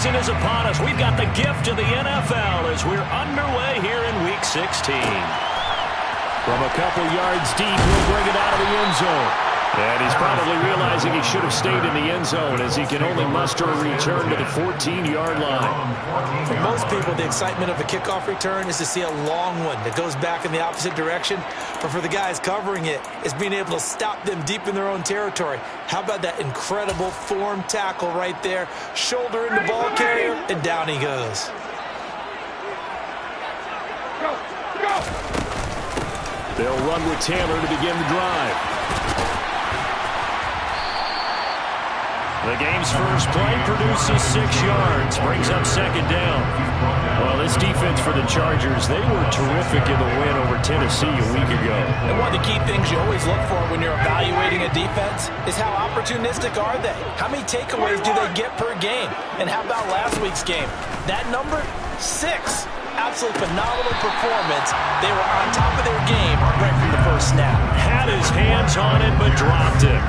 season is upon us. We've got the gift of the NFL as we're underway here in Week 16. From a couple yards deep, he'll bring it out of the end zone. And he's probably realizing he should have stayed in the end zone as he can only muster a return to the 14-yard line. For most people, the excitement of a kickoff return is to see a long one that goes back in the opposite direction. But for the guys covering it, it's being able to stop them deep in their own territory. How about that incredible form tackle right there? Shoulder in the ball carrier, and down he goes. They'll run with Taylor to begin the drive. The game's first play produces 6 yards, brings up second down. Well, this defense for the Chargers, they were terrific in the win over Tennessee a week ago. And one of the key things you always look for when you're evaluating a defense is how opportunistic are they? How many takeaways do they get per game? And how about last week's game? That number, 6. Absolutely phenomenal performance. They were on top of their game right from the first snap. Had his hands on it, but dropped it.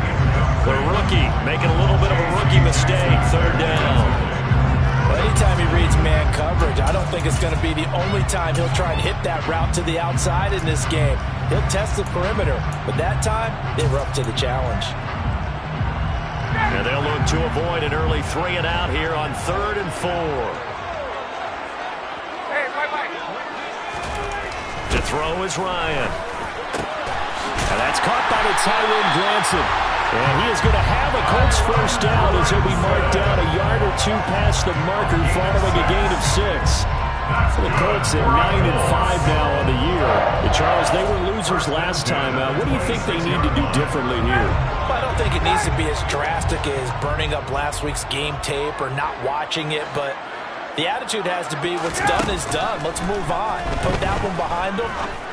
The rookie making a little bit of a rookie mistake, third down. Well, anytime he reads man coverage, I don't think it's going to be the only time he'll try and hit that route to the outside in this game. He'll test the perimeter, but that time, they were up to the challenge. And they'll look to avoid an early 3 and out here on 3rd and 4. To throw is Ryan. And that's caught by the tight end, Granson. And he is going to have a Colts first down as he'll be marked down a yard or 2 past the marker following a gain of 6. So the Colts at 9-5 now on the year. And Charles, they were losers last time. What do you think they need to do differently here? Well, I don't think it needs to be as drastic as burning up last week's game tape or not watching it, but the attitude has to be what's done is done. Let's move on. Put that one behind them,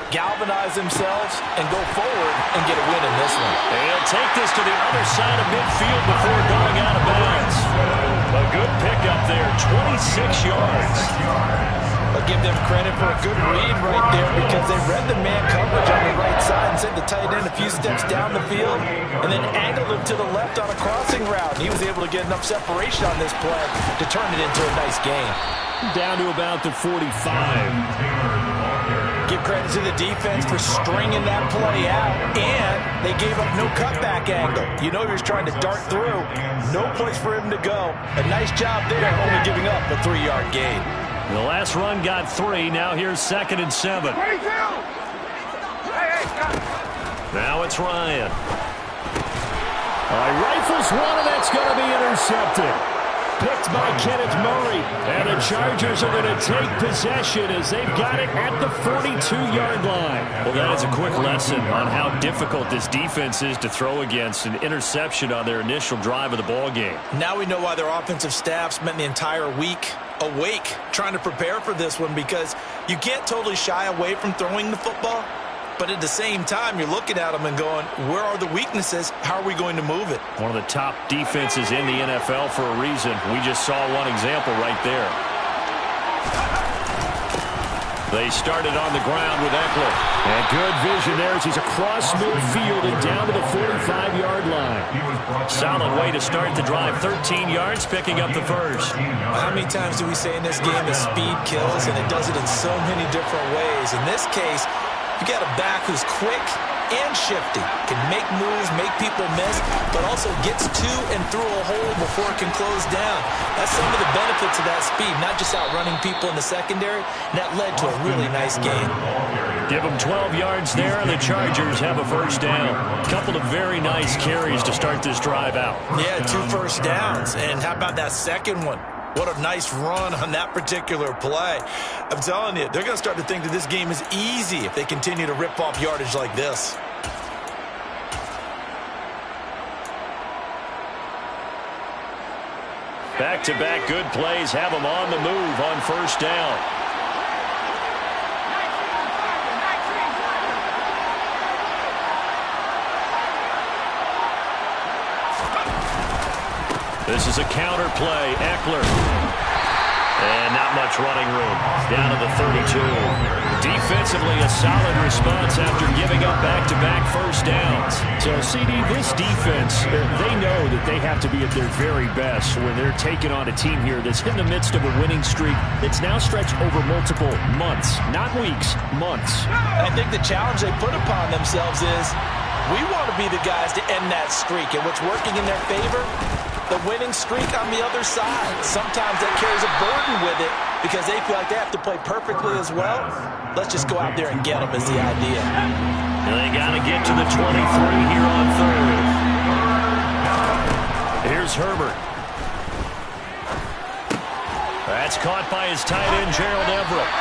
galvanize themselves, and go forward and get a win in this one. And he'll take this to the other side of midfield before going out of bounds. A good pickup there, 26 yards. I'll give them credit for a good read right there because they read the man coverage on the right side and sent the tight end a few steps down the field and then angled him to the left on a crossing route. And he was able to get enough separation on this play to turn it into a nice game. Down to about the 45. Give credit to the defense for stringing that play out, and they gave up no cutback angle. You know he was trying to dart through. No place for him to go. A nice job there, only giving up a 3-yard gain. The last run got 3. Now here's 2nd and 7. Now it's Ryan. Rifles one, and that's going to be intercepted. Picked by Kenneth Murray. And the Chargers are going to take possession as they've got it at the 42-yard line. Well, that is a quick lesson on how difficult this defense is to throw against. An interception on their initial drive of the ball game. Now we know why their offensive staff spent the entire week awake trying to prepare for this one, because you can't totally shy away from throwing the football. But at the same time, you're looking at them and going, where are the weaknesses? How are we going to move it? One of the top defenses in the NFL for a reason. We just saw one example right there. They started on the ground with Eckler. And good vision there as he's across midfield and down to the 45-yard line. Solid way to start the drive. 13 yards, picking up the first. How many times do we say in this game that speed kills, and it does it in so many different ways? In this case, you got a back who's quick and shifty, can make moves, make people miss, but also gets to and through a hole before it can close down. That's some of the benefits of that speed, not just outrunning people in the secondary, and that led to a really nice game. Give them 12 yards there, and the Chargers have a first down. A couple of very nice carries to start this drive out. Yeah, 2 first downs, and how about that second one? What a nice run on that particular play. I'm telling you, they're going to start to think that this game is easy if they continue to rip off yardage like this. Back-to-back good plays have them on the move on first down. This is a counter play. Eckler. And not much running room. Down to the 32. Defensively, a solid response after giving up back-to-back first downs. So, CD, this defense, they know that they have to be at their very best when they're taking on a team here that's in the midst of a winning streak that's now stretched over multiple months, not weeks, months. I think the challenge they put upon themselves is we want to be the guys to end that streak, and what's working in their favor, the winning streak on the other side. Sometimes that carries a burden with it because they feel like they have to play perfectly as well. Let's just go out there and get them is the idea. They got to get to the 23 here on third. Here's Herbert. That's caught by his tight end, Gerald Everett.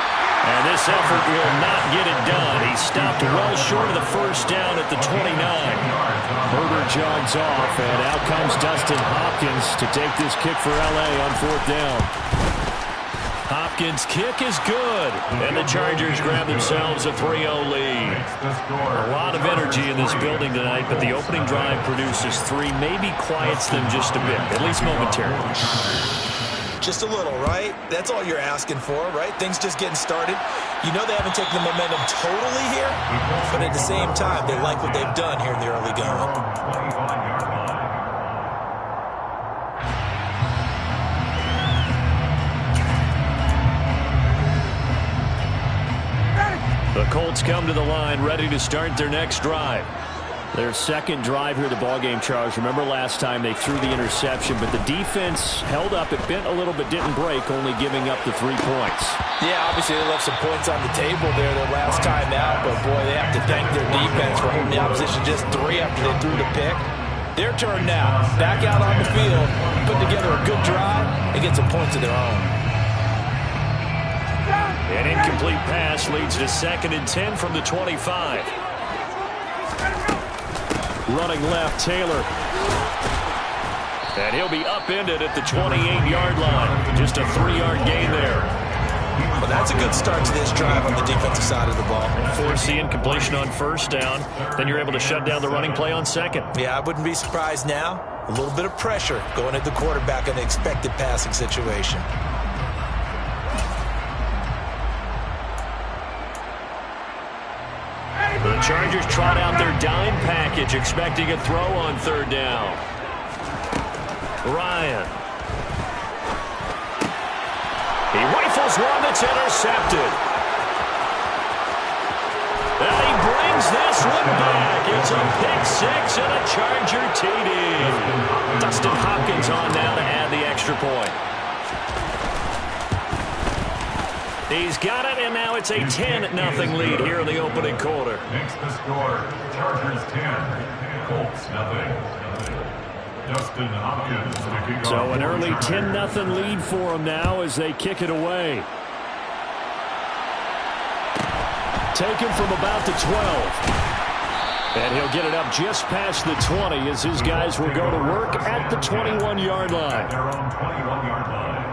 And this effort will not get it done. He stopped well short of the first down at the 29. Herbert jogs off, and out comes Dustin Hopkins to take this kick for L.A. on fourth down. Hopkins' kick is good, and the Chargers grab themselves a 3-0 lead. A lot of energy in this building tonight, but the opening drive produces 3, maybe quiets them just a bit, at least momentarily. Just a little, right? That's all you're asking for, right? Things just getting started. You know they haven't taken the momentum totally here, but at the same time, they like what they've done here in the early going. The Colts come to the line, ready to start their next drive. Their second drive here at the ballgame, Charles. Remember last time they threw the interception, but the defense held up. It bent a little but didn't break, only giving up the 3 points. Yeah, obviously they left some points on the table there their last time out, but boy, they have to thank their defense for holding the opposition just 3 after they threw the pick. Their turn now. Back out on the field, put together a good drive, and get some points of their own. An incomplete pass leads to 2nd and 10 from the 25. Running left, Taylor. And he'll be upended at the 28-yard line. Just a 3-yard gain there. Well, that's a good start to this drive on the defensive side of the ball. Force the incompletion on first down. Then you're able to shut down the running play on second. Yeah, I wouldn't be surprised now. A little bit of pressure going at the quarterback in an expected passing situation. The Chargers trot out their dime package, expecting a throw on third down. Ryan. He rifles one that's intercepted. And he brings this one back. It's a pick 6 and a Charger TD. Dustin Hopkins on now to add the extra point. He's got it, and now it's a 10-0 lead here in the opening quarter. Next the score, Chargers 10, Colts 0. Dustin Hopkins to kick off. So an early 10-0 lead for them now as they kick it away. Taken from about the 12. And he'll get it up just past the 20 as his guys will go to work at the 21-yard line. Their own 21-yard line.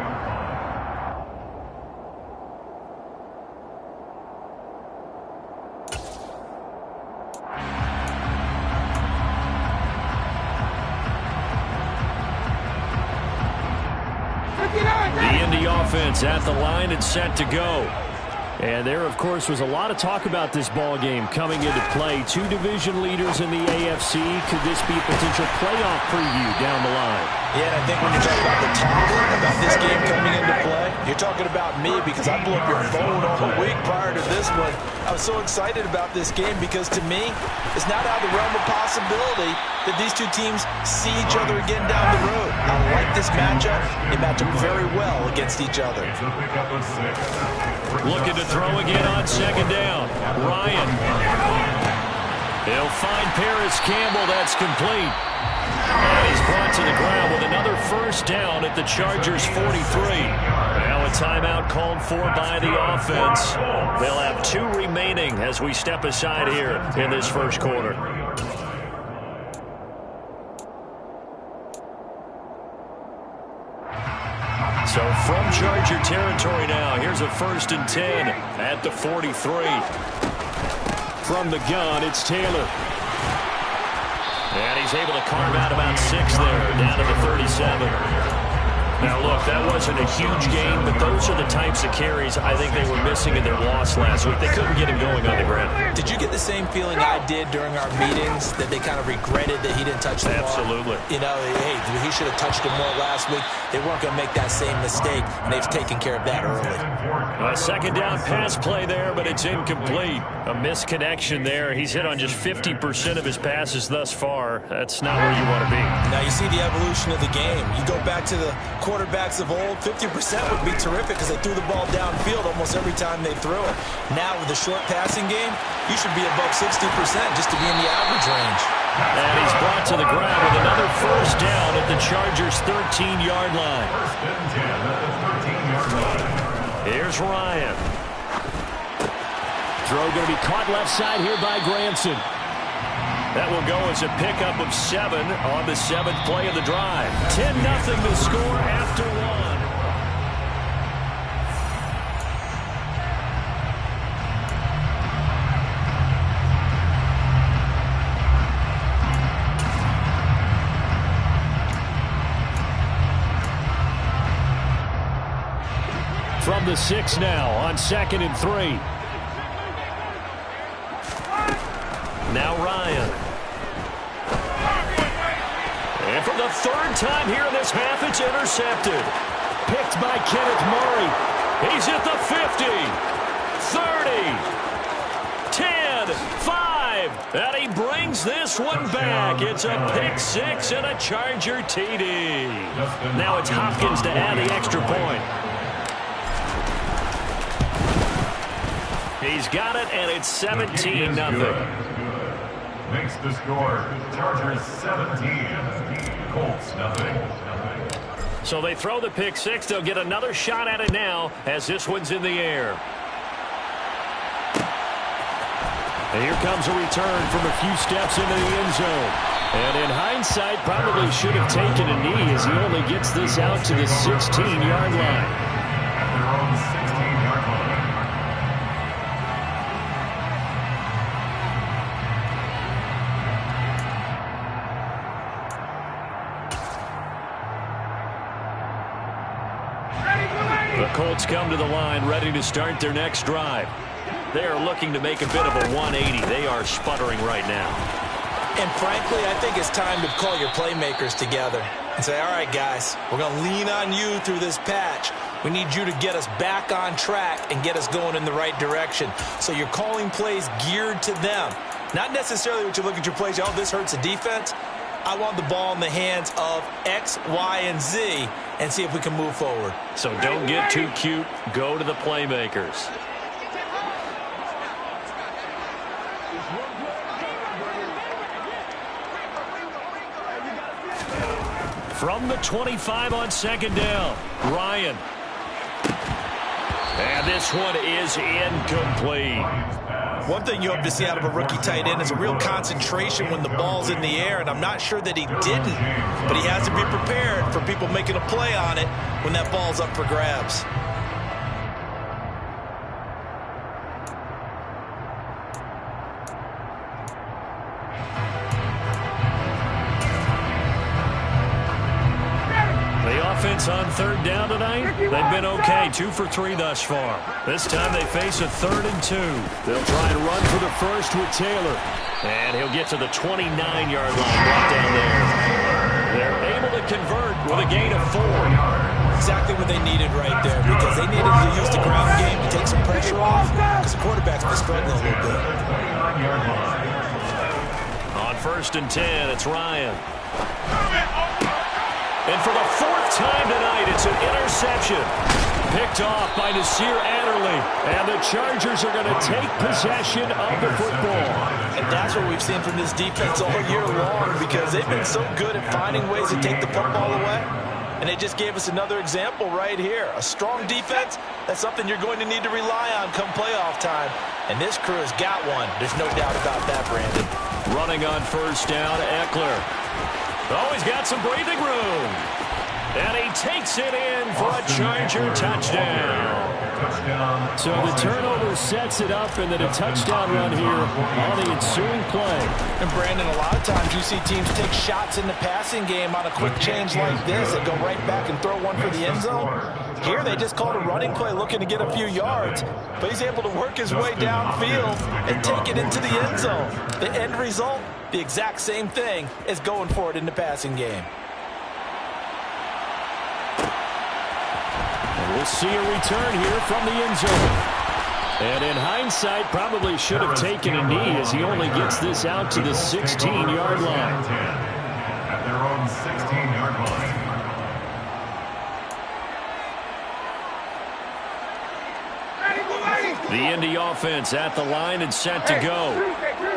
The Indy offense at the line and set to go. And there, of course, was a lot of talk about this ball game coming into play. 2 division leaders in the AFC. Could this be a potential playoff preview down the line? Yeah, and I think when you're talking about the talk about this game coming into play, you're talking about me because I blew up your phone all the week prior to this one. I was so excited about this game because, to me, it's not out of the realm of possibility that these two teams see each other again down the road. I like this matchup. They match up very well against each other. Looking to throw again on second down. Ryan. He'll find Paris Campbell. That's complete. And he's brought to the ground with another first down at the Chargers' 43. Now a timeout called for by the offense. They'll have 2 remaining as we step aside here in this first quarter. So from Charger territory now, here's a 1st and 10 at the 43. From the gun, it's Taylor. And he's able to carve out about 6 there, down to the 37. Now, look, that wasn't a huge game, but those are the types of carries I think they were missing in their loss last week. They couldn't get him going on the ground. Did you get the same feeling I did during our meetings, that they kind of regretted that he didn't touch the ball? Absolutely. You know, hey, he should have touched it more last week. They weren't going to make that same mistake, and they've taken care of that early. A second down pass play there, but it's incomplete. A misconnection there. He's hit on just 50% of his passes thus far. That's not where you want to be. Now, you see the evolution of the game. You go back to the quarterbacks of old, 50% would be terrific because they threw the ball downfield almost every time they threw it. Now, with the short passing game, you should be above 60% just to be in the average range. And he's brought to the ground with another first down at the Chargers' 13-yard line. First and 10 at the 13-yard line. Here's Ryan. Throw going to be caught left side here by Granson. That will go as a pickup of 7 on the 7th play of the drive. 10-0 to score after 1. From the 6 now on 2nd and 3. Now Ryan. And for the 3rd time here in this half, it's intercepted. Picked by Kenneth Murray. He's at the 50, 30, 10, 5. And he brings this one back. It's a pick 6 and a Charger TD. Now it's Hopkins to add the extra point. He's got it, and it's 17-0. Makes the score. Chargers 17. Colts nothing. So they throw the pick 6. They'll get another shot at it now as this one's in the air. And here comes a return from a few steps into the end zone. And in hindsight, probably should have taken a knee as he only gets this out to the 16-yard line. At their own 16-yard line. The Colts come to the line ready to start their next drive. They are looking to make a bit of a 180. They are sputtering right now. And frankly, I think it's time to call your playmakers together and say, all right, guys, we're going to lean on you through this patch. We need you to get us back on track and get us going in the right direction. So you're calling plays geared to them. Not necessarily what you look at your plays, oh, this hurts the defense. I want the ball in the hands of X, Y, and Z and see if we can move forward. So don't get too cute. Go to the playmakers. From the 25 on 2nd down, Ryan. And this one is incomplete. One thing you hope to see out of a rookie tight end is a real concentration when the ball's in the air, and I'm not sure that he didn't, but he has to be prepared for people making a play on it when that ball's up for grabs. Offense on 3rd down tonight. They've been okay, 2 for 3 thus far. This time they face a 3rd and 2. They'll try and run for the first with Taylor. And he'll get to the 29-yard line right down there. They're able to convert with a gain of 4. Exactly what they needed right there, because they needed to use the ground game to take some pressure off, because the quarterback's been struggling a little bit. On 1st and 10, it's Ryan. And for the 4th time tonight, it's an interception. Picked off by Nasir Adderley. And the Chargers are going to take possession of the football. And that's what we've seen from this defense all year long, because they've been so good at finding ways to take the football away. And they just gave us another example right here. A strong defense, that's something you're going to need to rely on come playoff time. And this crew has got one. There's no doubt about that, Brandon. Running on 1st down, Eckler. Oh, he's got some breathing room. And he takes it in for a Charger touchdown. So the turnover sets it up, and then a touchdown run here on the ensuing play. And Brandon, a lot of times you see teams take shots in the passing game on a quick change like this and go right back and throw one for the end zone. Here they just called a running play looking to get a few yards, but he's able to work his way downfield and take it into the end zone. The end result, the exact same thing as going for it in the passing game. We'll see a return here from the end zone. And in hindsight, probably should have taken a knee as he only gets this out to the 16-yard line. At their own 16-yard line. The Indy offense at the line and set to go.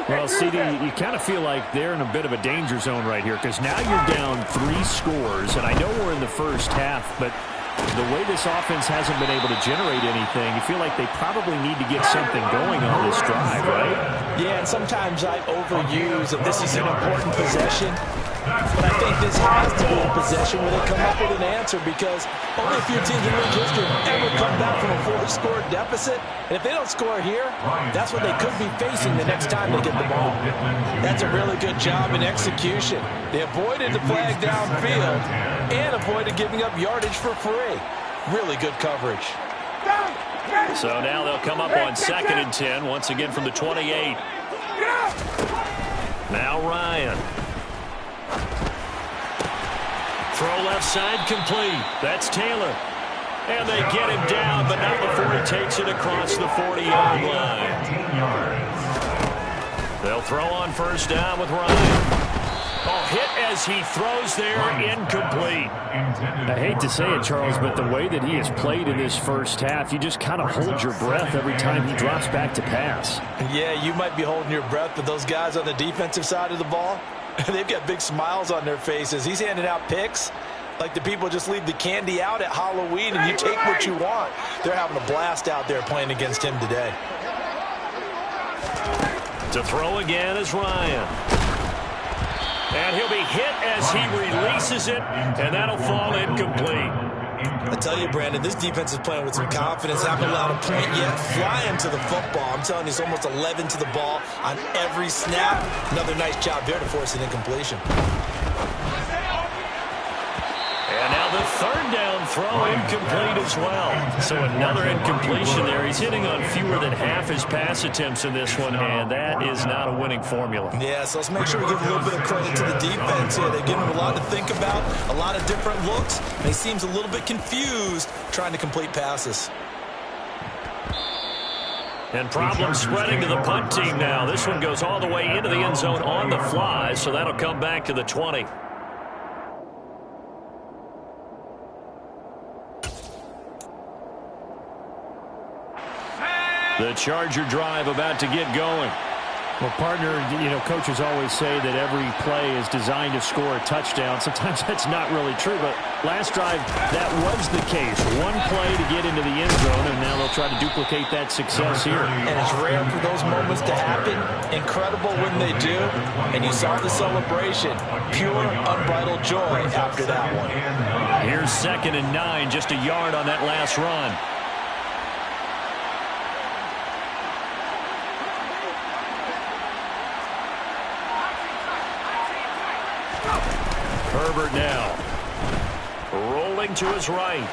Well, CD, you kind of feel like they're in a bit of a danger zone right here because now you're down 3 scores, and I know we're in the first half, but the way this offense hasn't been able to generate anything, you feel like they probably need to get something going on this drive, right? Yeah, and sometimes I overuse that this is an important possession, but I think this has to be a possession where they come up with an answer because only a few teams in league history have ever come back from a 4-score deficit. And if they don't score here, that's what they could be facing the next time they get the ball. That's a really good job in execution. They avoided the flag downfield and avoided giving up yardage for free. Really good coverage. So now they'll come up on 2nd and 10, once again from the 28. Now Ryan. Throw left side complete. That's Taylor. And they get him down, but not before he takes it across the 40-yard line. They'll throw on first down with Ryan. Oh, hit as he throws there, incomplete. I hate to say it, Charles, but the way that he has played in this first half, you just kind of hold your breath every time he drops back to pass. Yeah, you might be holding your breath, but those guys on the defensive side of the ball, they've got big smiles on their faces. He's handing out picks like the people just leave the candy out at Halloween and you take what you want. They're having a blast out there playing against him today. To throw again is Ryan. And he'll be hit as he releases it, and that'll fall incomplete. I tell you, Brandon, this defense is playing with some confidence. Haven't allowed a point yet. Flying to the football. I'm telling you, it's almost 11 to the ball on every snap. Another nice job there to force an incompletion. And now the 3rd down throw incomplete as well. So another incompletion there. He's hitting on fewer than half his pass attempts in this one, and that is not a winning formula. Yeah, so let's make sure we give a little bit of credit to the defense here. They've given him a lot to think about, a lot of different looks, and he seems a little bit confused trying to complete passes. And problems spreading to the punt team now. This one goes all the way into the end zone on the fly, so that'll come back to the 20. The Charger drive about to get going. Well, partner, you know, coaches always say that every play is designed to score a touchdown. Sometimes that's not really true, but last drive, that was the case. One play to get into the end zone, and now they'll try to duplicate that success here. And it's rare for those moments to happen. Incredible when they do. And you saw the celebration. Pure, unbridled joy after that one. Here's 2nd and 9, just a yard on that last run. Herbert now. Rolling to his right.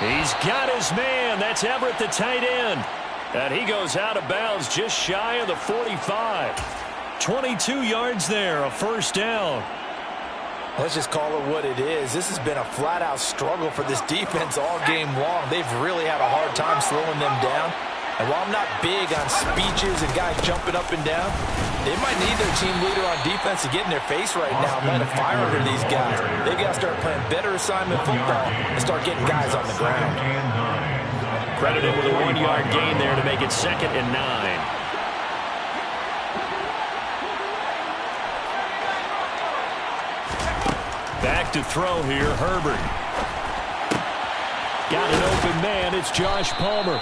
He's got his man. That's Everett, the tight end. And he goes out of bounds just shy of the 45. 22 yards there, a first down. Let's just call it what it is. This has been a flat-out struggle for this defense all game long. They've really had a hard time slowing them down. And while I'm not big on speeches and guys jumping up and down, they might need their team leader on defense to get in their face right now and light a fire under these guys. They've got to start playing better assignment football and start getting guys on the ground. Credited with a 1-yard gain there to make it 2nd and 9. Back to throw here, Herbert. Got an open man, it's Josh Palmer.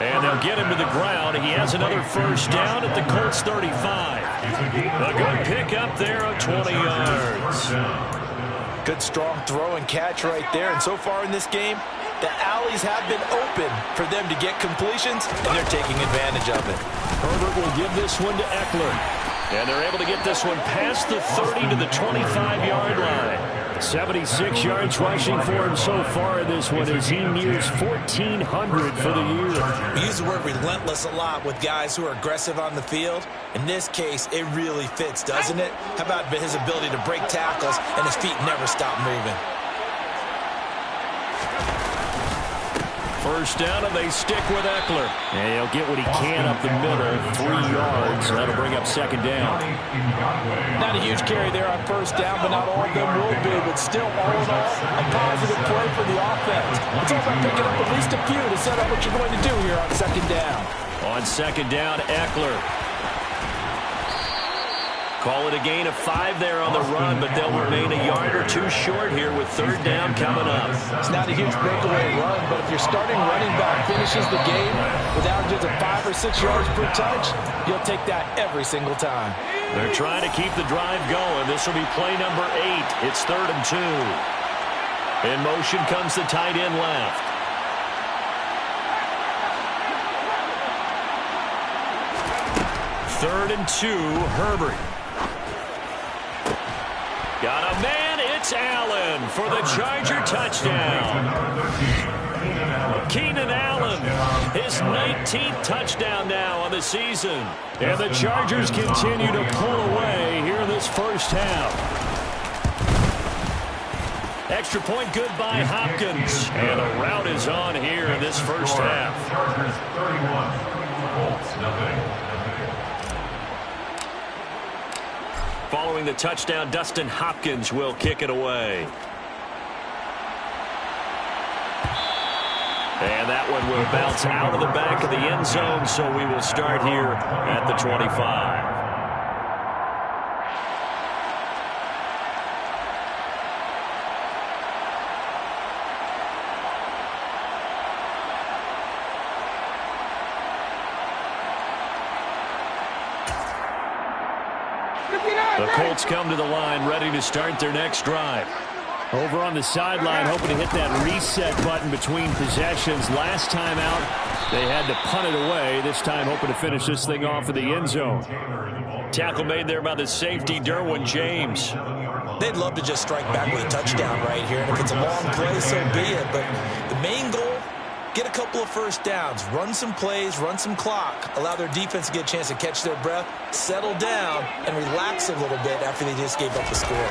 And they'll get him to the ground. He has another first down at the Colts 35. A good pick up there of 20 yards. Good, strong throw and catch right there. And so far in this game, the alleys have been open for them to get completions, and they're taking advantage of it. Herbert will give this one to Eckler. And they're able to get this one past the 30 to the 25-yard line. 76 yards rushing for him so far in this one as he nears 1,400 for the year. We use the word relentless a lot with guys who are aggressive on the field. In this case, it really fits, doesn't it? How about his ability to break tackles and his feet never stop moving? First down, and they stick with Eckler. And he'll get what he can up the middle, 3 yards. That'll bring up second down. Not a huge carry there on first down, but not all of them will be. But still, all in all, a positive play for the offense. It's all about picking up at least a few to set up what you're going to do here on second down. On second down, Eckler. Call it a gain of 5 there on the run, but they'll remain a yard or two short here with third down coming up. It's not a huge breakaway run, but if your starting running back finishes the game with averages of 5 or 6 yards per touch, you'll take that every single time. They're trying to keep the drive going. This will be play number 8. It's 3rd and 2. In motion comes the tight end left. Third and 2, Herbert. Got a man, it's Allen for the Charger touchdown. Keenan Allen, his 19th touchdown now on the season. And the Chargers continue to pull away here in this first half. Extra point good by Hopkins. And a rout is on here in this first half. Chargers 31, Colts nothing. Following the touchdown, Dustin Hopkins will kick it away. And that one will bounce out of the back of the end zone, so we will start here at the 25. The Colts come to the line, ready to start their next drive. Over on the sideline, hoping to hit that reset button between possessions. Last time out, they had to punt it away. This time, hoping to finish this thing off in the end zone. Tackle made there by the safety, Derwin James. They'd love to just strike back with a touchdown right here. And if it's a long play, so be it. But the main goal, get a couple of first downs, run some plays, run some clock, allow their defense to get a chance to catch their breath, settle down, and relax a little bit after they just gave up the score.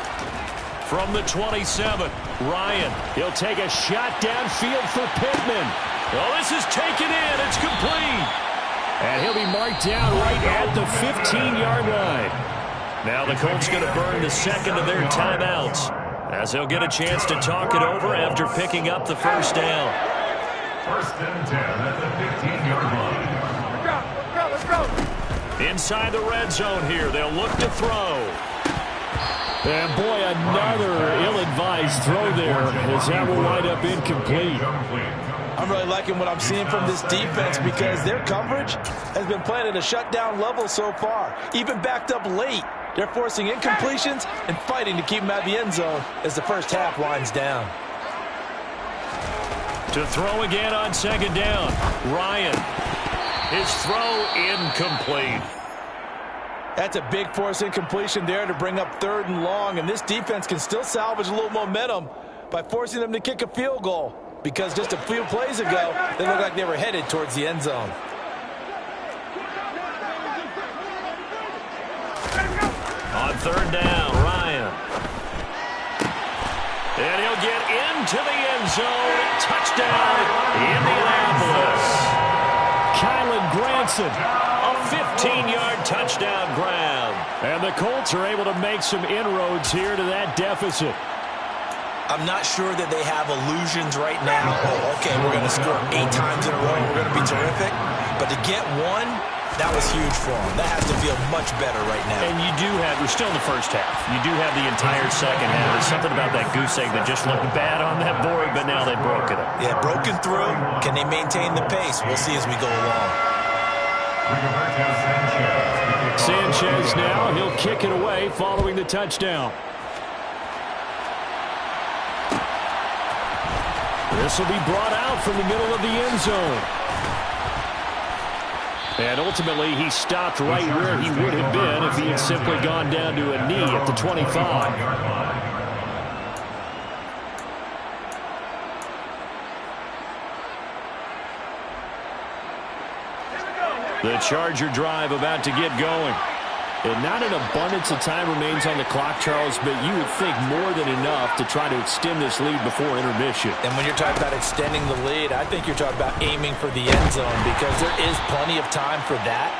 From the 27, Ryan. He'll take a shot downfield for Pittman. Oh, this is taken in. It's complete. And he'll be marked down right at the 15-yard line. Now the Colts going to burn the second of their timeouts as they'll get a chance to talk it over after picking up the first down. First and 10 at the 15-yard line. Let's go. Inside the red zone here, they'll look to throw. And boy, another ill-advised throw there as that will wind up incomplete. I'm really liking what I'm seeing from this defense because their coverage has been playing at a shutdown level so far. Even backed up late, they're forcing incompletions and fighting to keep them out of the end zone as the first half winds down. To throw again on second down, Ryan. His throw incomplete. That's a big force incompletion there to bring up 3rd and long, and this defense can still salvage a little momentum by forcing them to kick a field goal because just a few plays ago, they looked like they were headed towards the end zone. On 3rd down, Ryan. And he'll get into the end zone. Touchdown, Indianapolis. Kylan Granson, a 15-yard touchdown grab. And the Colts are able to make some inroads here to that deficit. I'm not sure that they have illusions right now. Oh, okay, we're going to score 8 times in a row. We're going to be terrific. But to get one, that was huge for them. That has to feel much better right now. And you do have, we're still in the first half. You do have the entire second half. There's something about that goose egg that just looked bad on that board, but now they've broken it. Yeah, broken through. Can they maintain the pace? We'll see as we go along. Sanchez now, he'll kick it away following the touchdown. This will be brought out from the middle of the end zone. And ultimately, he stopped right where he would have been if he had simply gone down to a knee at the 25. The Charger drive about to get going. And not an abundance of time remains on the clock, Charles, but you would think more than enough to try to extend this lead before intermission. And when you're talking about extending the lead, I think you're talking about aiming for the end zone because there is plenty of time for that.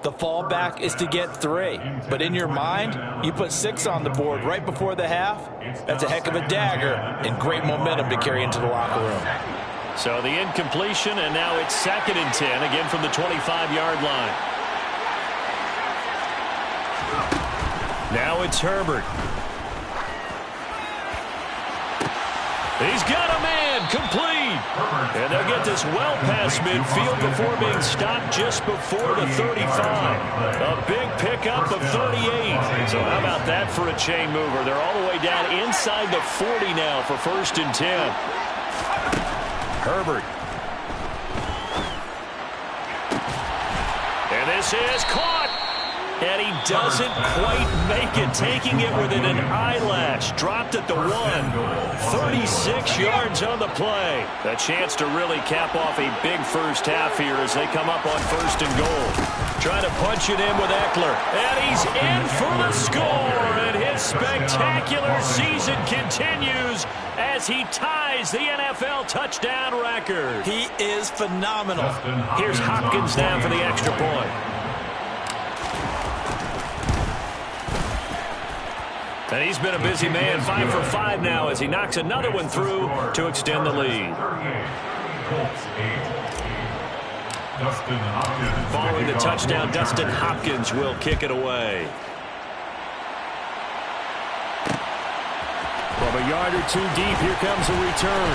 The fallback is to get 3. But in your mind, you put 6 on the board right before the half. That's a heck of a dagger and great momentum to carry into the locker room. So the incompletion, and now it's 2nd and 10, again from the 25-yard line. Now it's Herbert. He's got a man, complete. And they'll get this well past midfield before being stopped just before the 35. A big pickup of 38. So how about that for a chain mover? They're all the way down inside the 40 now for 1st and 10. Herbert. And this is caught. And he doesn't quite make it, taking it within an eyelash. Dropped at the 1. 36 yards on the play. A chance to really cap off a big first half here as they come up on 1st and goal. Trying to punch it in with Eckler. And he's in for the score. And his spectacular season continues as he ties the NFL touchdown record. He is phenomenal. Here's Hopkins down for the extra point. And he's been a busy man, 5 for 5 now as he knocks another one through to extend the lead. Following the touchdown, Dustin Hopkins will kick it away. From a yard or 2 deep, here comes a return.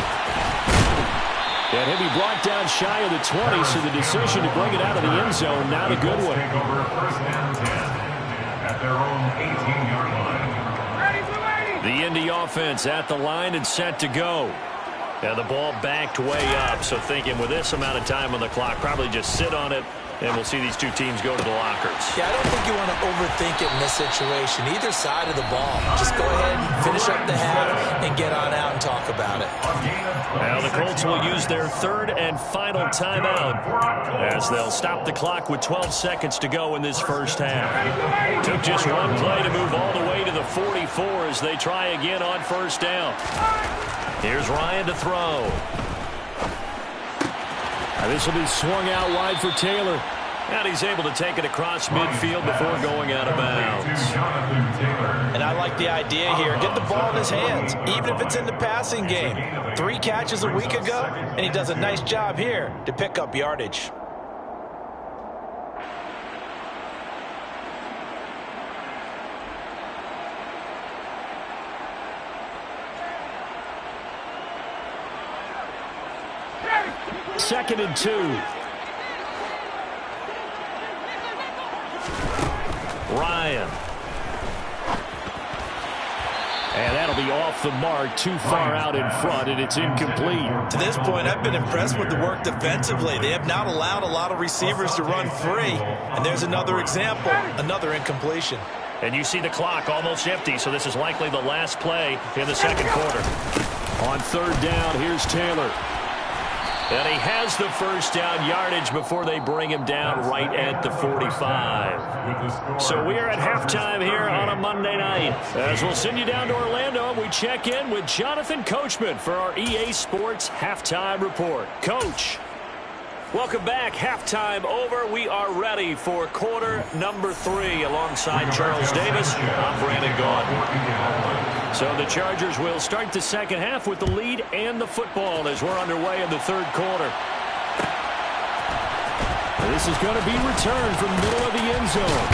And he'll be brought down shy of the 20, so the decision to bring it out of the end zone, not a good one. At their own 18-yard line. The Indy offense at the line and set to go. And the ball backed way up, so thinking with this amount of time on the clock, probably just sit on it, and we'll see these two teams go to the lockers. Yeah, I don't think you want to overthink it in this situation. Either side of the ball. Just go ahead and finish up the half and get on out and talk about it. Now the Colts will use their 3rd and final timeout as they'll stop the clock with 12 seconds to go in this first half. Took just one play to move all the way to the 44 as they try again on 1st down. Here's Ryan to throw. Now this will be swung out wide for Taylor. And he's able to take it across midfield before going out of bounds. And I like the idea here. Get the ball in his hands, even if it's in the passing game. 3 catches a week ago, and he does a nice job here to pick up yardage. Second and 2. Ryan. And that'll be off the mark, too far out in front, and it's incomplete. To this point, I've been impressed with the work defensively. They have not allowed a lot of receivers to run free. And there's another example, another incompletion. And you see the clock almost empty, so this is likely the last play in the second quarter. On 3rd down, here's Taylor. And he has the first down yardage before they bring him down right at the 45. So we are at halftime here on a Monday night. As we'll send you down to Orlando, we check in with Jonathan Coachman for our EA Sports Halftime Report. Coach, welcome back. Halftime over. We are ready for quarter number 3 alongside Charles Davis. I'm Brandon Gaudin. So the Chargers will start the second half with the lead and the football as we're underway in the 3rd quarter. This is going to be returned from the middle of the end zone.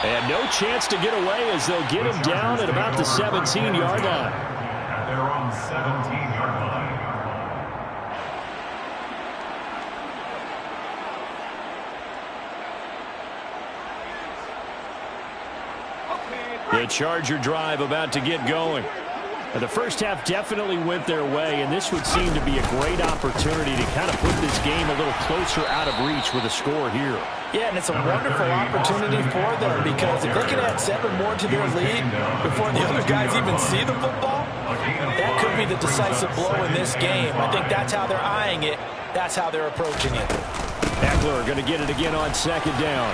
And no chance to get away as they'll get him down at about the 17-yard line. At their own 17-yard line. The Charger drive about to get going. And the first half definitely went their way, and this would seem to be a great opportunity to kind of put this game a little closer out of reach with a score here. Yeah, and it's a wonderful opportunity for them because if they can add 7 more to their lead before the other guys even see the football, that could be the decisive blow in this game. I think that's how they're eyeing it. That's how they're approaching it. Eckler going to get it again on second down.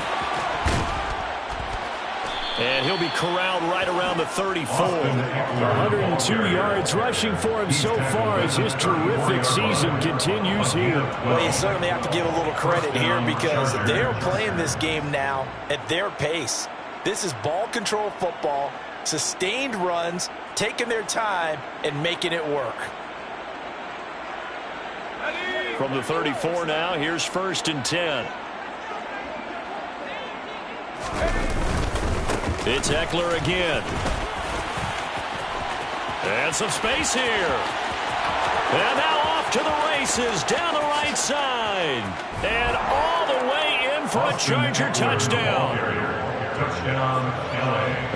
And he'll be corralled right around the 34. 102 yards rushing for him so far as his terrific season continues here. Well, you certainly have to give a little credit here because they're playing this game now at their pace. This is ball control football, sustained runs, taking their time, and making it work. From the 34 now, here's 1st and 10. It's Eckler again. And some space here. And now off to the races down the right side. And all the way in for a Charger touchdown.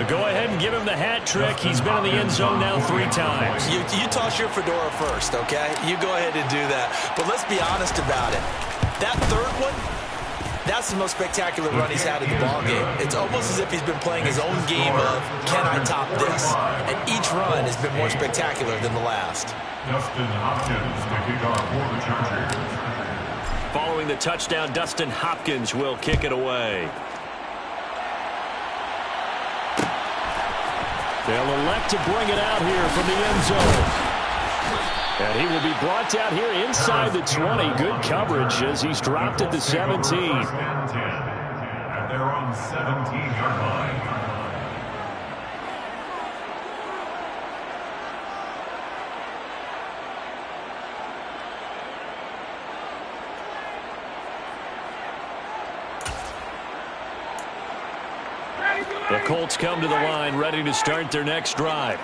Go ahead and give him the hat trick. He's been in the end zone now 3 times. You toss your fedora first, okay? You go ahead and do that. But let's be honest about it. That third one, that's the most spectacular run he's had in the ballgame. It's almost as if he's been playing his own game of, can I top this? And each run has been more spectacular than the last. Dustin Hopkins to kick off for the Chargers. Following the touchdown, Dustin Hopkins will kick it away. They'll elect to bring it out here from the end zone. And he will be brought down here inside the 20. Good coverage as he's dropped at the 17. At their own 17-yard line. The Colts come to the line, ready to start their next drive.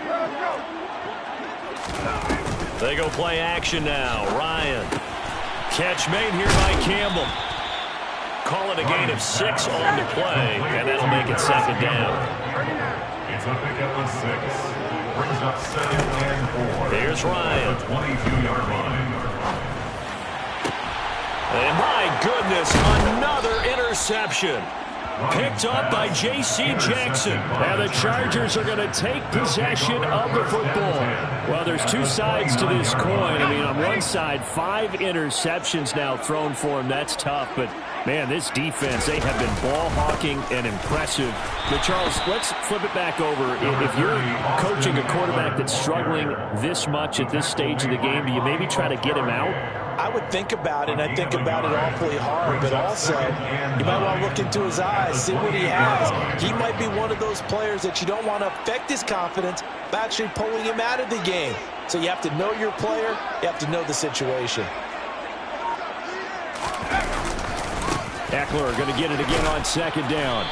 They go play action now. Ryan. Catch made here by Campbell. Call it a gain of 6 on the play, and that'll make it 2nd down. It's a pickup of 6. Brings up 2nd and 4. Here's Ryan. The 22-yard line. And my goodness, another interception. Picked up by J.C. Jackson. And the Chargers are going to take possession of the football. Well, there's 2 sides to this coin. I mean, on one side, 5 interceptions now thrown for him. That's tough. But, man, this defense, they have been ball hawking and impressive. But, Charles, let's flip it back over. If you're coaching a quarterback that's struggling this much at this stage of the game, do you maybe try to get him out? I would think about it, and I think about it awfully hard, but also you might want to look into his eyes, see what he has. He might be one of those players that you don't want to affect his confidence by actually pulling him out of the game. So you have to know your player, you have to know the situation. Eckler going to get it again on 2nd down.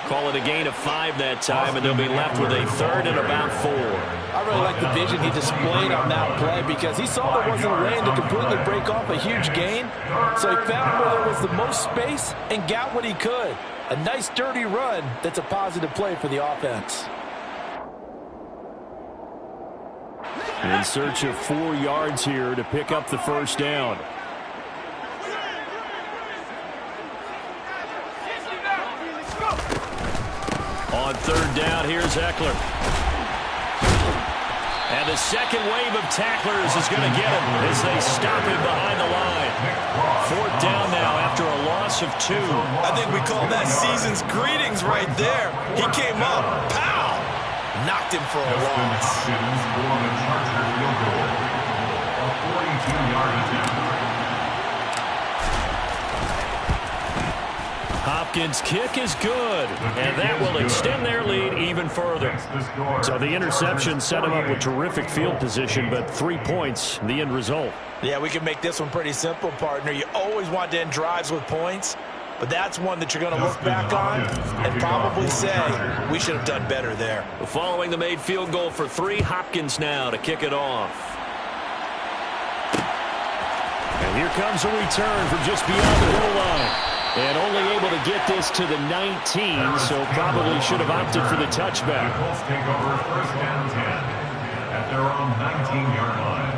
Call it a gain of 5 that time, and they'll be left with a 3rd and about 4. I really like the vision he displayed on that play because he saw there wasn't a lane to completely break off a huge gain. So he found where there was the most space and got what he could. A nice, dirty run that's a positive play for the offense. In search of 4 yards here to pick up the 1st down. On 3rd down, here's Eckler. And the second wave of tacklers is going to get him as they stop him behind the line. 4th down now after a loss of 2. I think we call that season's greetings right there. He came up, pow! Knocked him for a loss. For the Charger field goal. A 42-yard attempt. Hopkins' kick is good, and that will extend their lead even further. So the interception set him up with terrific field position, but 3 points, the end result. Yeah, we can make this one pretty simple, partner. You always want to end drives with points, but that's one that you're going to look back on and probably say, we should have done better there. Following the made field goal for 3, Hopkins now to kick it off. And here comes a return from just beyond the goal line. And only able to get this to the 19, so probably should have opted for the touchback. Colts take over 1st and 10. at their own 19-yard line.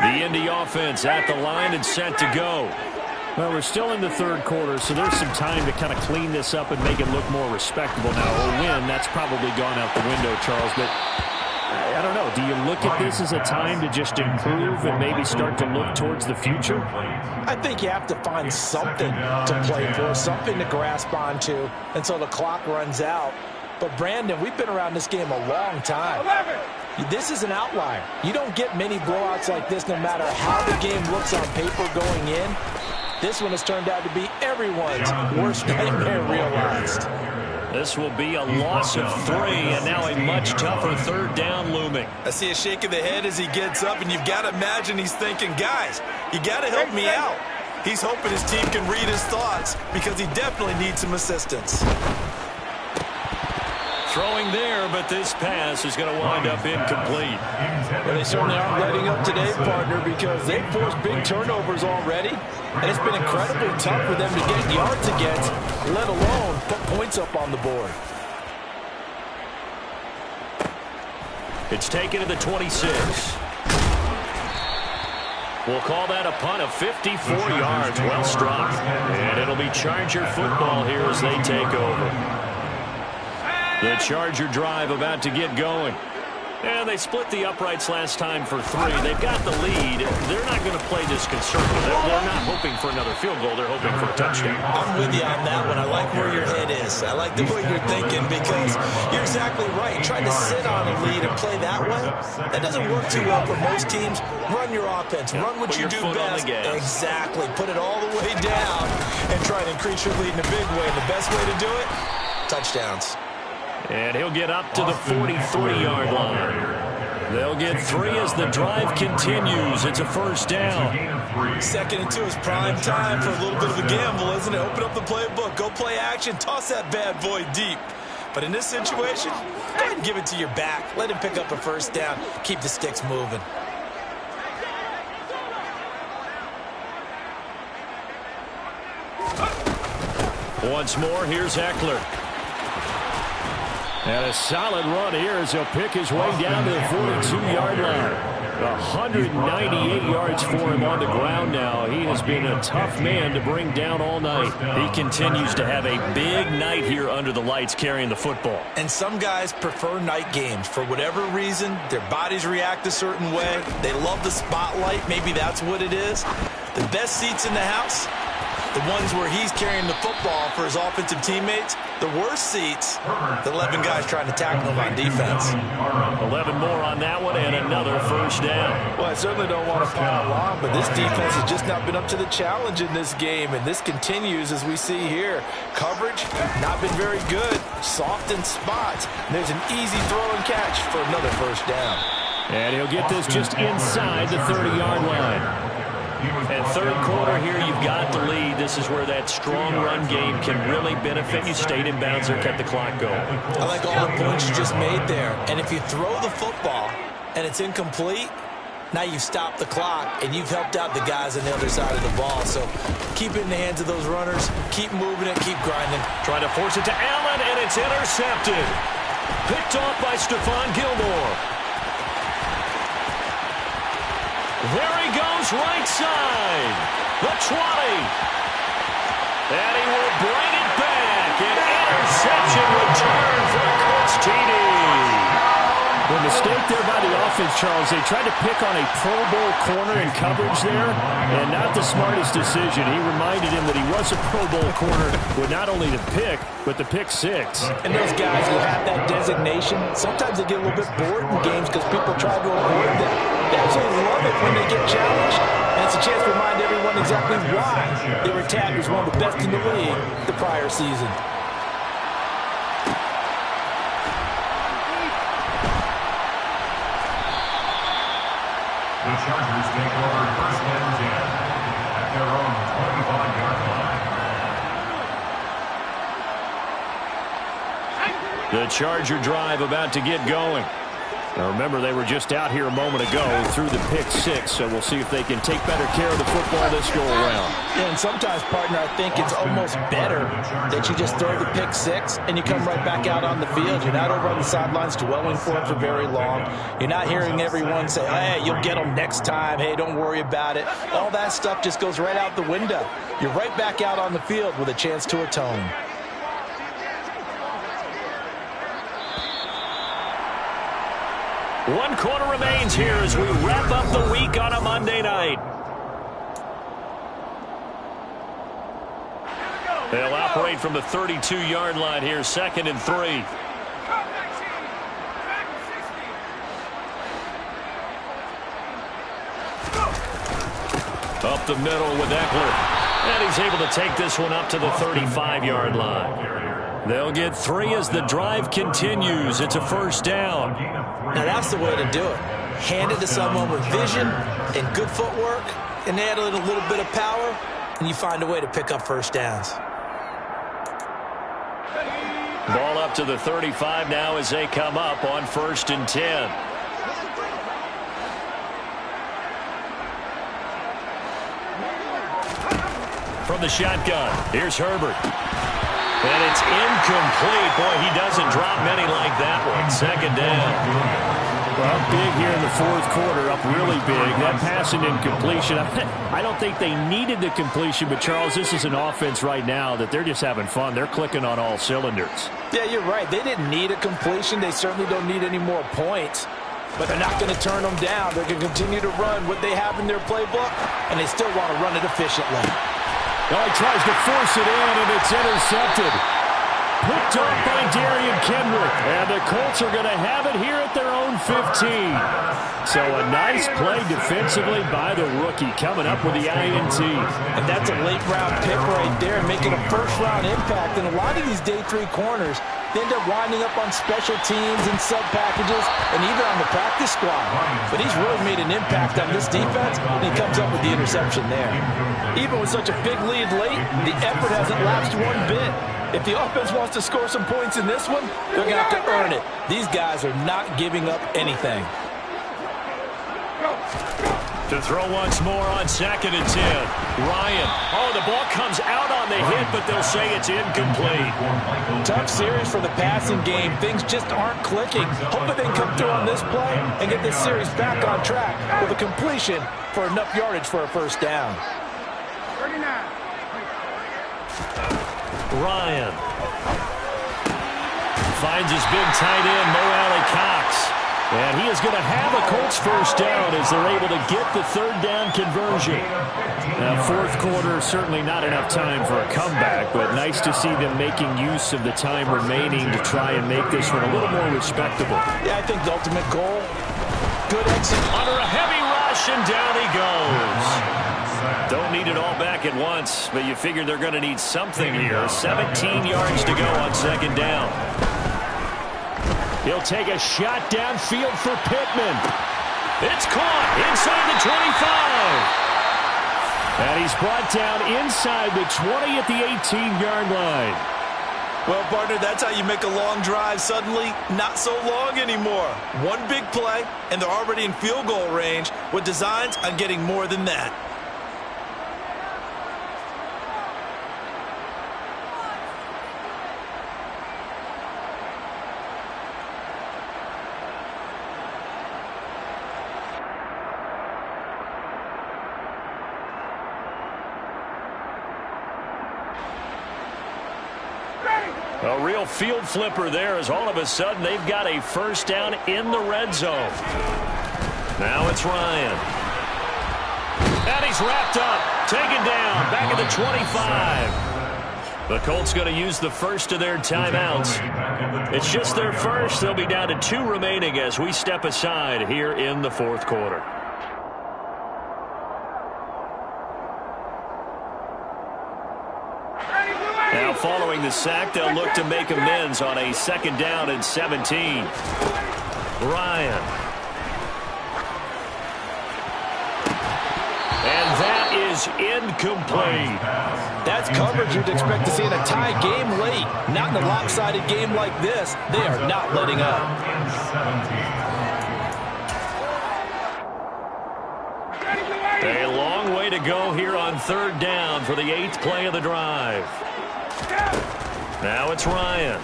The Indy offense at the line and set to go. Well, we're still in the third quarter, so there's some time to kind of clean this up and make it look more respectable. Now, a win, that's probably gone out the window, Charles, but I don't know. Do you look at this as a time to just improve and maybe start to look towards the future? I think you have to find something to play for, something to grasp onto until the clock runs out. But, Brandon, we've been around this game a long time. This is an outlier. You don't get many blowouts like this no matter how the game looks on paper going in. This one has turned out to be everyone's worst nightmare realized. This will be a loss of 3, and now a much tougher third down looming. I see a shake of the head as he gets up, and you've got to imagine he's thinking, guys, you got to help me out. He's hoping his team can read his thoughts because he definitely needs some assistance. Throwing there, but this pass is going to wind up incomplete. Well, they certainly aren't letting up today, partner, because they've forced big turnovers already, and it's been incredibly tough for them to get yards against, let alone put points up on the board. It's taken to the 26. We'll call that a punt of 54 yards. Well struck. And it'll be Charger football here as they take over. The Charger drive about to get going. And they split the uprights last time for 3. They've got the lead. They're not going to play this conservative. They're not hoping for another field goal. They're hoping for a touchdown. I'm with you on that one. I like where your head is. I like the way you're thinking because you're exactly right. Trying to sit on a lead and play that way, that doesn't work too well for most teams. Run your offense. Run what you do best. Exactly. Put it all the way down and try to increase your lead in a big way. The best way to do it, touchdowns. And he'll get up to the 43-yard line. They'll get 3 as the drive continues. It's a first down. 2nd and 2 is prime time for a little bit of a gamble, isn't it? Open up the playbook. Go play action. Toss that bad boy deep. But in this situation, go ahead and give it to your back. Let him pick up a first down. Keep the sticks moving. Once more, here's Eckler. And a solid run here as he'll pick his way down to the 42-yard line. 198 yards for him on the ground now. He has been a tough man to bring down all night. He continues to have a big night here under the lights carrying the football. And some guys prefer night games. For whatever reason, their bodies react a certain way. They love the spotlight. Maybe that's what it is. The best seats in the house, the ones where he's carrying the football for his offensive teammates. The worst seats, the 11 guys trying to tackle him on defense. 11 more on that one and another first down. Well, I certainly don't want to pile on, but this defense has just not been up to the challenge in this game, and this continues as we see here. Coverage, not been very good. Soft in spots. There's an easy throw and catch for another first down. And he'll get this just inside the 30-yard line. And third quarter here, you've got the lead. This is where that strong run game can really benefit you. Stayed in bounds or kept the clock going. I like all the points you just made there. And if you throw the football and it's incomplete, now you've stopped the clock and you've helped out the guys on the other side of the ball. So keep it in the hands of those runners. Keep moving it. Keep grinding. Trying to force it to Allen, and it's intercepted. Picked off by Stephon Gilmore. There he goes, right side. The 20. And he will bring it back. An interception return for the Colts TD. The mistake there by the offense, Charles, they tried to pick on a Pro Bowl corner in coverage there, and not the smartest decision. He reminded him that he was a Pro Bowl corner with not only the pick, but the pick 6. And those guys who have that designation, sometimes they get a little bit bored in games because people try to avoid them. They absolutely love it when they get challenged, and it's a chance to remind everyone exactly why they were tagged as one of the best in the league the prior season. The Chargers take over first and 10 at their own 25-yard line. The Charger drive about to get going. Now remember, they were just out here a moment ago through the pick six, so we'll see if they can take better care of the football this go around. Yeah, and sometimes, partner, I think it's almost better that you just throw the pick six and you come right back out on the field. You're not over on the sidelines dwelling for it for very long. You're not hearing everyone say, hey, you'll get them next time. Hey, don't worry about it. All that stuff just goes right out the window. You're right back out on the field with a chance to atone. One quarter remains here as we wrap up the week on a Monday night. They'll operate from the 32-yard line here, 2nd and 3. Up the middle with Eckler. And he's able to take this one up to the 35-yard line. They'll get 3 as the drive continues. It's a first down. Now that's the way to do it. Hand it to someone with vision and good footwork, and add a little bit of power, and you find a way to pick up first downs. Ball up to the 35 now as they come up on 1st and 10. From the shotgun, here's Herbert. And it's incomplete. Boy, he doesn't drop many like that one. 2nd down. Well, big here in the 4th quarter, up really big. That passing incompletion, I don't think they needed the completion, but Charles, this is an offense right now that they're just having fun. They're clicking on all cylinders. Yeah, you're right. They didn't need a completion. They certainly don't need any more points. But they're not going to turn them down. They're going to continue to run what they have in their playbook, and they still want to run it efficiently. Oh, he tries to force it in, and it's intercepted. Picked up by Darian Kendrick. And the Colts are going to have it here at their own 15. So a nice play defensively by the rookie, coming up with the INT. And that's a late-round pick right there, making a first-round impact. And a lot of these day 3 corners, they end up winding up on special teams and sub-packages and even on the practice squad. But he's really made an impact on this defense, and he comes up with the interception there. Even with such a big lead late, the effort hasn't lapsed one bit. If the offense wants to score some points in this one, they're going to have to earn it. These guys are not giving up anything. To throw once more on 2nd and 10. Ryan. Oh, the ball comes out on the hit, but they'll say it's incomplete. Tough series for the passing game. Things just aren't clicking. Hoping they can come through on this play and get this series back on track with a completion for enough yardage for a first down. Ryan finds his big tight end, Mo Alley-Cox. And he is going to have a Colts first down as they're able to get the 3rd down conversion. Now, 4th quarter, certainly not enough time for a comeback, but nice to see them making use of the time remaining to try and make this one a little more respectable. Yeah, I think the ultimate goal, good exit. Under a heavy rush, and down he goes. Don't need it all back at once, but you figure they're going to need something here. 17 yards to go on 2nd down. He'll take a shot downfield for Pittman. It's caught inside the 25. And he's brought down inside the 20 at the 18-yard line. Well, partner, that's how you make a long drive suddenly not so long anymore. One big play, and they're already in field goal range with designs on getting more than that. A real field flipper there as all of a sudden they've got a first down in the red zone. Now it's Ryan. And he's wrapped up, taken down, back at the 25. The Colts going to use the first of their timeouts. It's just their first. They'll be down to 2 remaining as we step aside here in the 4th quarter. Now following the sack, they'll look to make amends on a 2nd down and 17. Ryan. And that is incomplete. That's coverage you'd expect to see in a tie game late. Not in a lopsided game like this. They are not letting up. go here on 3rd down for the 8th play of the drive. Now it's Ryan.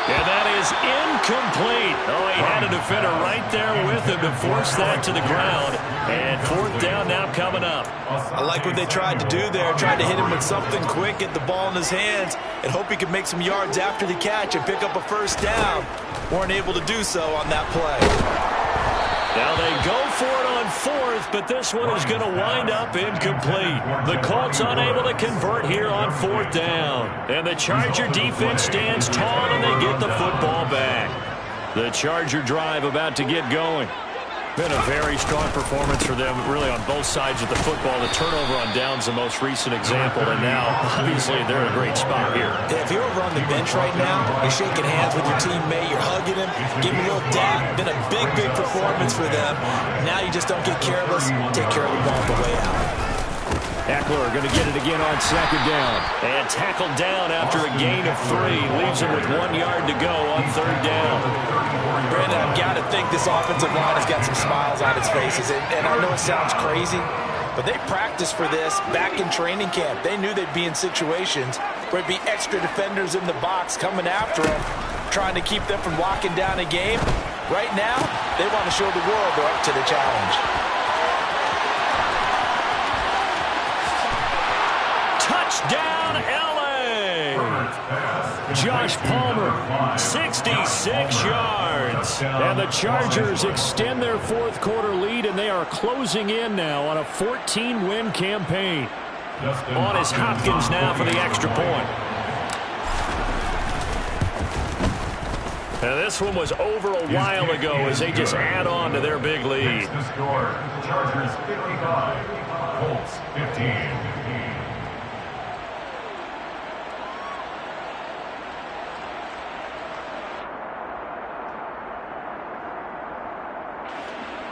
And that is incomplete. Oh, he had a defender right there with him to force that to the ground. And 4th down now coming up. I like what they tried to do there. Tried to hit him with something quick, get the ball in his hands, and hope he could make some yards after the catch and pick up a 1st down. Weren't able to do so on that play. Now they go for it on 4th, but this one is going to wind up incomplete. The Colts unable to convert here on 4th down. And the Charger defense stands tall, and they get the football back. The Charger drive about to get going. Been a very strong performance for them, really, on both sides of the football. The turnover on downs the most recent example, and now, obviously, they're in a great spot here. Yeah, if you're over on the bench right now, you're shaking hands with your teammate, you're hugging him, giving him a little dap. Been a big, big performance for them. Now you just don't get careless. Take care of the ball on the way out. Eckler going to get it again on 2nd down. And tackled down after a gain of 3. Leaves him with 1 yard to go on 3rd down. Brandon, I've got to think this offensive line has got some smiles on its faces. And I know it sounds crazy, but they practiced for this back in training camp. They knew they'd be in situations where there'd be extra defenders in the box coming after them, trying to keep them from locking down a game. Right now, they want to show the world they're up to the challenge. Touchdown, L.A. Josh Palmer, 66 yards. And the Chargers extend their 4th quarter lead, and they are closing in now on a 14-win campaign. On is Hopkins now for the extra point. And this one was over a while ago as they just add on to their big lead. Chargers 55, Colts 15.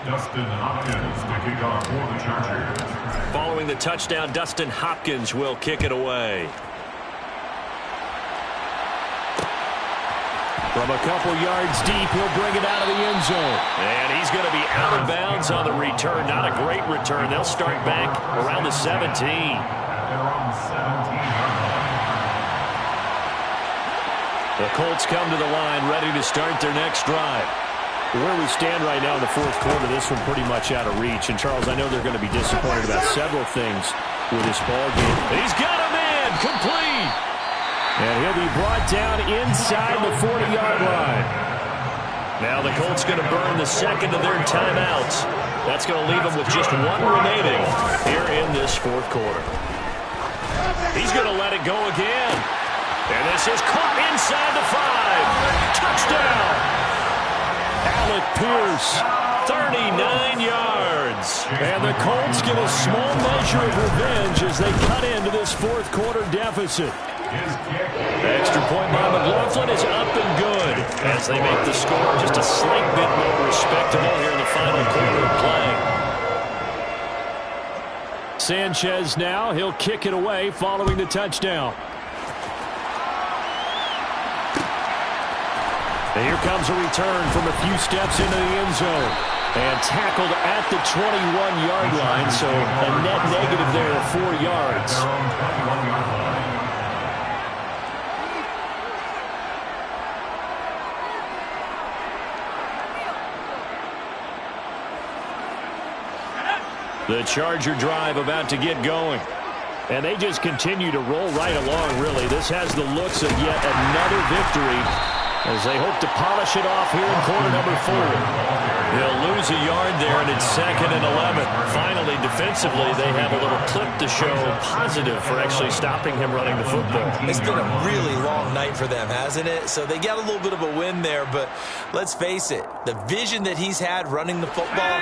Dustin Hopkins to kick off for the Chargers. Following the touchdown, Dustin Hopkins will kick it away. From a couple yards deep, he'll bring it out of the end zone. And he's going to be out of bounds on the return. Not a great return. They'll start back around the 17. They're on the 17-yard line. The Colts come to the line, ready to start their next drive. Where we stand right now in the 4th quarter, this one pretty much out of reach. And, Charles, I know they're going to be disappointed about several things with this ball game. He's got a man, complete. And he'll be brought down inside the 40-yard line. Now the Colts going to burn the 2nd of their timeouts. That's going to leave them with just 1 remaining here in this 4th quarter. He's going to let it go again. And this is caught inside the 5. Touchdown. Alec Pierce, 39 yards. And the Colts get a small measure of revenge as they cut into this 4th quarter deficit. The extra point by McLaughlin is up and good as they make the score just a slight bit more respectable here in the final quarter of play. Sanchez now, he'll kick it away following the touchdown. And here comes a return from a few steps into the end zone. And tackled at the 21-yard line, so a net negative there of 4 yards. The Charger drive about to get going. And they just continue to roll right along, really. This has the looks of yet another victory as they hope to polish it off here in quarter number 4. They'll lose a yard there, and it's 2nd and 11. Finally, defensively, they have a little clip to show positive for actually stopping him running the football. It's been a really long night for them, hasn't it? So they got a little bit of a win there, but let's face it, the vision that he's had running the football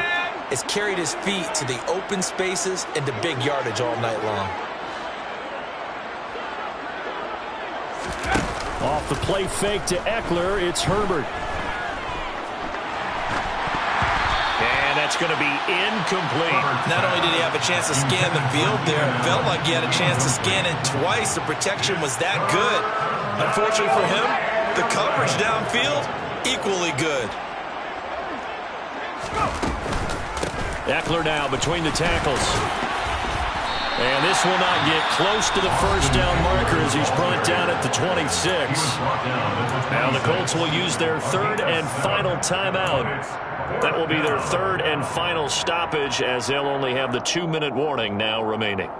has carried his feet to the open spaces and to big yardage all night long. Off the play fake to Eckler, it's Herbert. And that's going to be incomplete. Not only did he have a chance to scan the field there, it felt like he had a chance to scan it twice. The protection was that good. Unfortunately for him, the coverage downfield, equally good. Eckler now between the tackles. And this will not get close to the first down marker as he's brought down at the 26. Now the Colts will use their third and final timeout. That will be their third and final stoppage as they'll only have the 2-minute warning now remaining.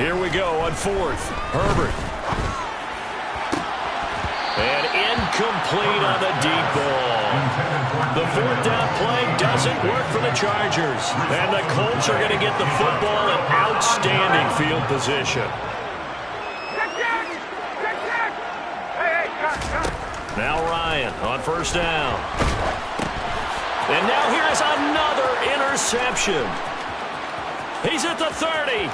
Here we go on fourth. Herbert. And incomplete on the deep ball. The fourth down play doesn't work for the Chargers. And the Colts are going to get the football in outstanding field position. Now Ryan on first down. And now here's another interception. He's at the 30.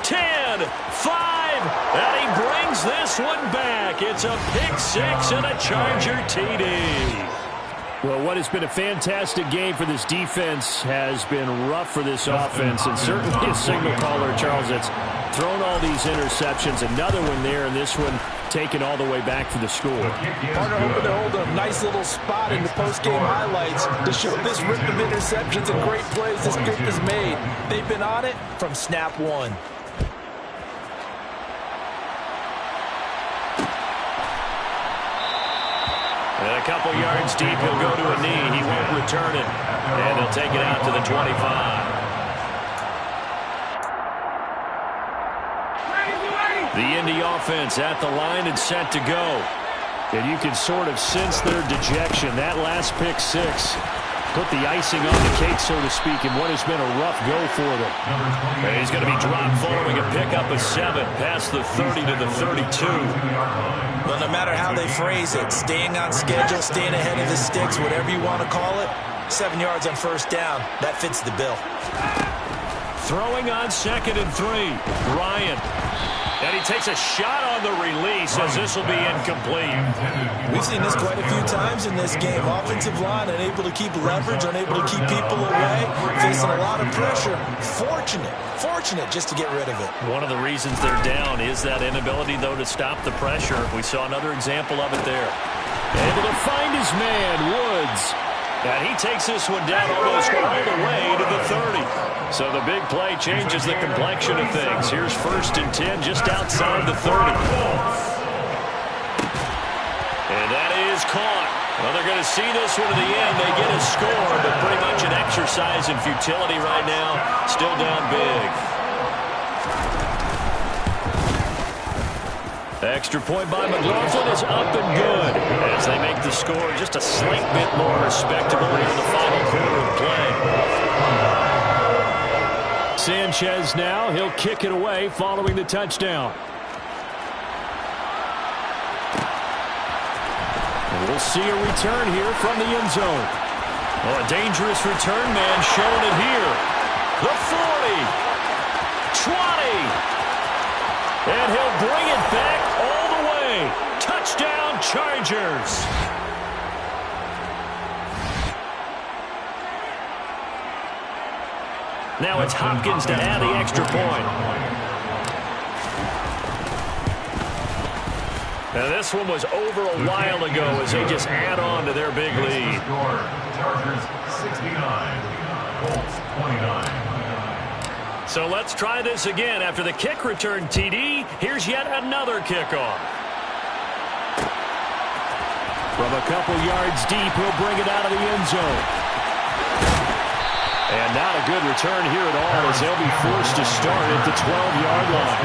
10, 5, and he brings this one back. It's a pick six and a Charger TD. Well, what has been a fantastic game for this defense has been rough for this offense, and certainly a signal caller, Charles, that's thrown all these interceptions. Another one there, and this one taken all the way back for the score. Partner hoping to hold a nice little spot in the post-game highlights to show this rip of interceptions and great plays this group has made. They've been on it from snap one. And a couple yards deep, he'll go to a knee. He won't return it. And they'll take it out to the 25. The Indy offense at the line and set to go. And you can sort of sense their dejection. That last pick six put the icing on the cake, so to speak, in what has been a rough go for them. And he's going to be dropped following a pickup of 7 past the 30 to the 32. Well, no matter how they phrase it, staying on schedule, staying ahead of the sticks, whatever you want to call it, 7 yards on first down, that fits the bill. Throwing on 2nd and 3, Ryan. And he takes a shot on the release as this will be incomplete. We've seen this quite a few times in this game. Offensive line unable to keep leverage, unable to keep people away, facing a lot of pressure. Fortunate just to get rid of it. One of the reasons they're down is that inability, though, to stop the pressure. We saw another example of it there. Able to find his man, Woods. And he takes this one down almost all the way to the 30. So the big play changes the complexion of things. Here's 1st and 10 just outside the 30. And that is caught. Well, they're going to see this one to the end. They get a score, but pretty much an exercise in futility right now. Still down big. Extra point by McLaughlin is up and good as they make the score just a slight bit more respectable here in the final quarter of play. Sanchez now, he'll kick it away following the touchdown. And we'll see a return here from the end zone. Oh, a dangerous return man showing it here. The 40, 20. And he'll bring it back all the way. Touchdown, Chargers. Now it's Hopkins to add the extra point. Now this one was over a while ago as they just add on to their big lead. Chargers 69, Colts 29. So let's try this again. After the kick return TD, here's yet another kickoff. From a couple yards deep, he'll bring it out of the end zone. And not a good return here at all as they'll be forced to start at the 12-yard line.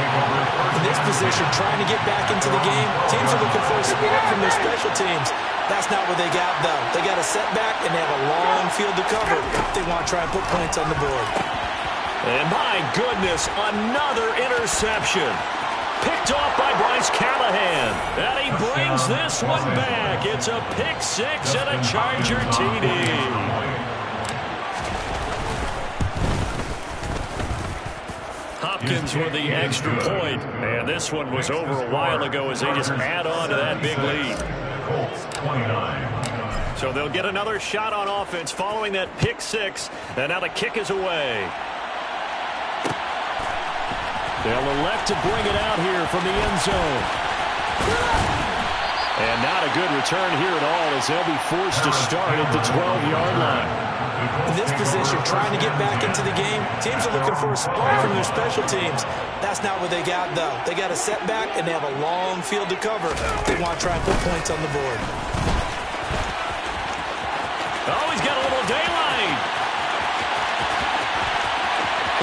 In this position, trying to get back into the game, teams are looking for support from their special teams. That's not what they got, though. They got a setback, and they have a long field to cover if they want to try and put points on the board. And my goodness, another interception. Picked off by Bryce Callahan. And he brings this one back. It's a pick six and a Charger TD. Hopkins with the extra point. And this one was over a while ago as they just add on to that big lead. Colts 29. So they'll get another shot on offense following that pick six. And now the kick is away. They'll elect to bring it out here from the end zone. And not a good return here at all as they'll be forced to start at the 12-yard line. In this position, trying to get back into the game, teams are looking for a spark from their special teams. That's not what they got, though. They got a setback, and they have a long field to cover. They want to try and put points on the board. Oh, he's got a little daylight.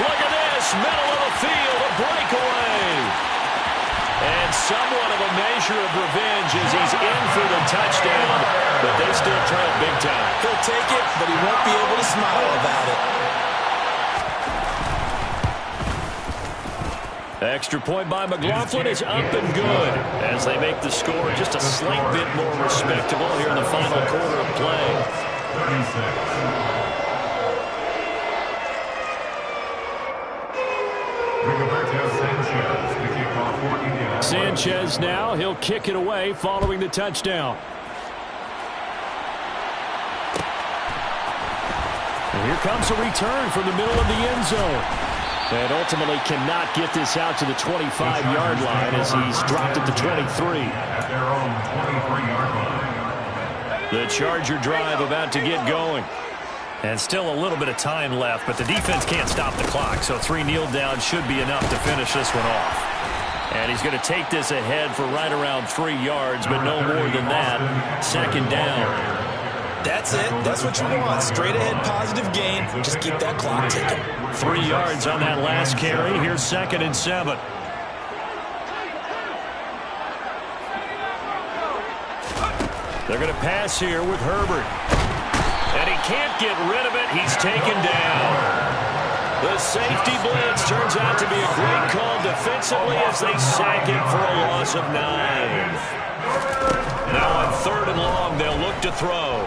Look at this, middle of the field, a breakaway. And somewhat of a measure of revenge as he's in for the touchdown, but they still trail big time. He'll take it, but he won't be able to smile about it. Extra point by McLaughlin is up and good as they make the score just a slight bit more respectable here in the final quarter of play. 36. Sanchez now, he'll kick it away following the touchdown. And here comes a return from the middle of the end zone. And ultimately cannot get this out to the 25-yard line as he's dropped at the 23. At their own 23-yard line. The Charger drive about to get going. And still a little bit of time left, but the defense can't stop the clock, so 3 kneel downs should be enough to finish this one off. And he's going to take this ahead for right around 3 yards, but no more than that. Second down. That's it. That's what you want. Straight ahead positive gain. Just keep that clock ticking. 3 yards on that last carry. Here's 2nd and 7. They're going to pass here with Herbert. And he can't get rid of it. He's taken down. The safety blitz turns out to be a great call defensively as they sack it for a loss of 9. Now on 3rd and long, they'll look to throw.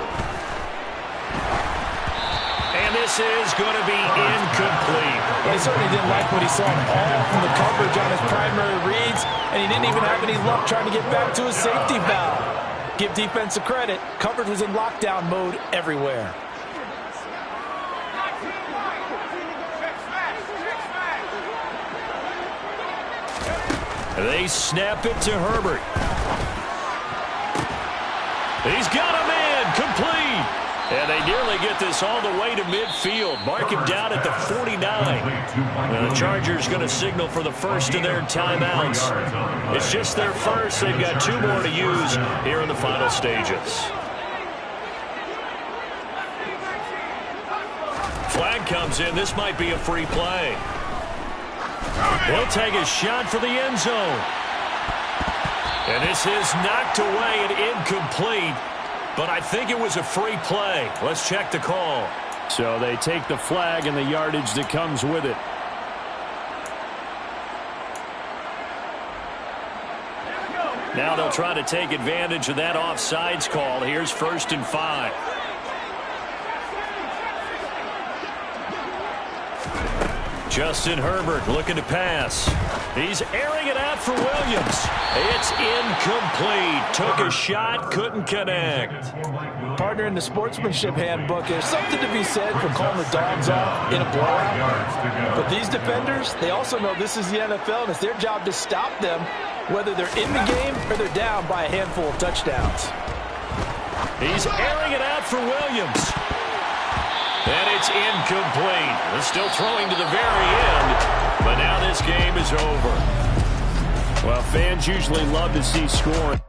And this is going to be incomplete. Well, he certainly didn't like what he saw all from the coverage on his primary reads, and he didn't even have any luck trying to get back to his safety valve. Give defense a credit. Coverage was in lockdown mode everywhere. They snap it to Herbert. He's got a man complete. And they nearly get this all the way to midfield. Mark him down at the 49. And the Chargers going to signal for the first of their timeouts. It's just their first. They've got 2 more to use here in the final stages. Flag comes in. This might be a free play. He'll take a shot for the end zone. And this is knocked away and incomplete. But I think it was a free play. Let's check the call. So they take the flag and the yardage that comes with it. Now they'll try to take advantage of that offsides call. Here's 1st and 5. Justin Herbert looking to pass. He's airing it out for Williams. It's incomplete. Took a shot, couldn't connect. Partner, in the sportsmanship handbook, there's something to be said for calling the dogs off in a blowout. But these defenders, they also know this is the NFL, and it's their job to stop them, whether they're in the game or they're down by a handful of touchdowns. He's airing it out for Williams. And it's incomplete. They're still throwing to the very end, but now this game is over. Well, fans usually love to see scoring.